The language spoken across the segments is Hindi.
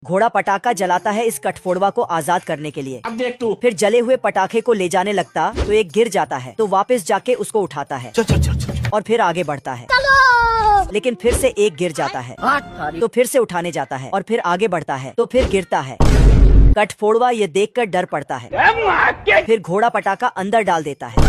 घोड़ा पटाखा जलाता है इस कठफोड़वा को आजाद करने के लिए। अब देख तू। फिर जले हुए पटाखे को ले जाने लगता तो एक गिर जाता है, तो वापस जाके उसको उठाता है चल चल चल चल। और फिर आगे बढ़ता है। लेकिन फिर से एक गिर जाता है तो फिर से उठाने जाता है और फिर आगे बढ़ता है तो फिर गिरता है। कठफोड़वा ये देखकर डर पड़ता है। फिर घोड़ा पटाखा अंदर डाल देता है,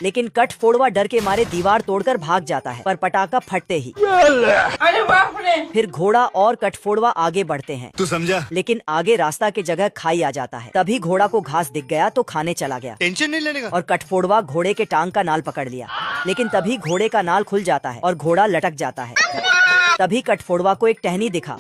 लेकिन कठफोड़वा डर के मारे दीवार तोड़कर भाग जाता है, पर पटाखा फटते ही अरे बाप रे। फिर घोड़ा और कठफोड़वा आगे बढ़ते हैं। तू समझा? लेकिन आगे रास्ता की जगह खाई आ जाता है। तभी घोड़ा को घास दिख गया तो खाने चला गया टेंशन नहीं लेने का। और कठफोड़वा घोड़े के टांग का नाल पकड़ लिया। लेकिन तभी घोड़े का नाल खुल जाता है और घोड़ा लटक जाता है। तभी कठफोड़वा को एक टहनी दिखा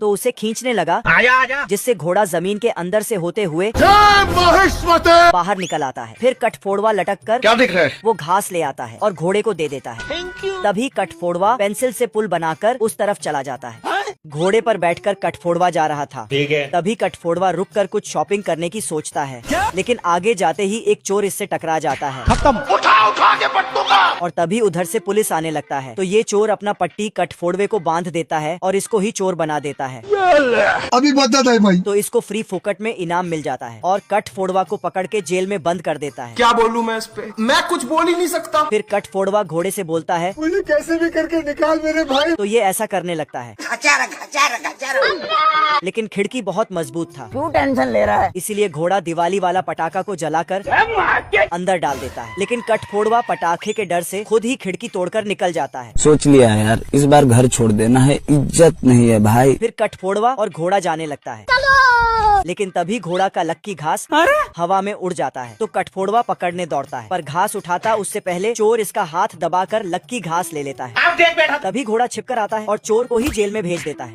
तो उसे खींचने लगा, आजा आजा। जिससे घोड़ा जमीन के अंदर से होते हुए बाहर निकल आता है। फिर कठफोड़वा लटक कर क्या दिख रहा है? वो घास ले आता है और घोड़े को दे देता है। तभी कठफोड़वा पेंसिल से पुल बनाकर उस तरफ चला जाता है। घोड़े पर बैठकर कठफोड़वा जा रहा था। ठीक है। तभी कठफोड़वा रुककर कुछ शॉपिंग करने की सोचता है, लेकिन आगे जाते ही एक चोर इससे टकरा जाता है उठा के पट्टू का। और तभी उधर से पुलिस आने लगता है। तो ये चोर अपना पट्टी कठफोड़वे को बांध देता है और इसको ही चोर बना देता है। अभी बता है भाई। तो इसको फ्री फोकट में इनाम मिल जाता है और कठफोड़वा को पकड़ के जेल में बंद कर देता है। क्या बोलूं मैं इस पे? मैं कुछ बोल ही नहीं सकता। फिर कठफोड़वा घोड़े से बोलता है, मुझे कैसे भी करके निकाल मेरे भाई। तो ये ऐसा करने लगता है। लेकिन खिड़की बहुत मजबूत था, क्यों टेंशन ले रहा है? इसीलिए घोड़ा दिवाली वाला पटाखा को जलाकर अंदर डाल देता है। लेकिन कठफोड़वा पटाखे के डर से खुद ही खिड़की तोड़कर निकल जाता है। सोच लिया है यार, इस बार घर छोड़ देना है, इज्जत नहीं है भाई। फिर कठफोड़वा और घोड़ा जाने लगता है। लेकिन तभी घोड़ा का लक्की घास हवा में उड़ जाता है। तो कठफोड़वा पकड़ने दौड़ता है, पर घास उठाता उससे पहले चोर इसका हाथ दबाकर लक्की घास ले लेता है। अब देख बेटा। तभी घोड़ा छिपकर आता है और चोर को ही जेल में भेज देता है।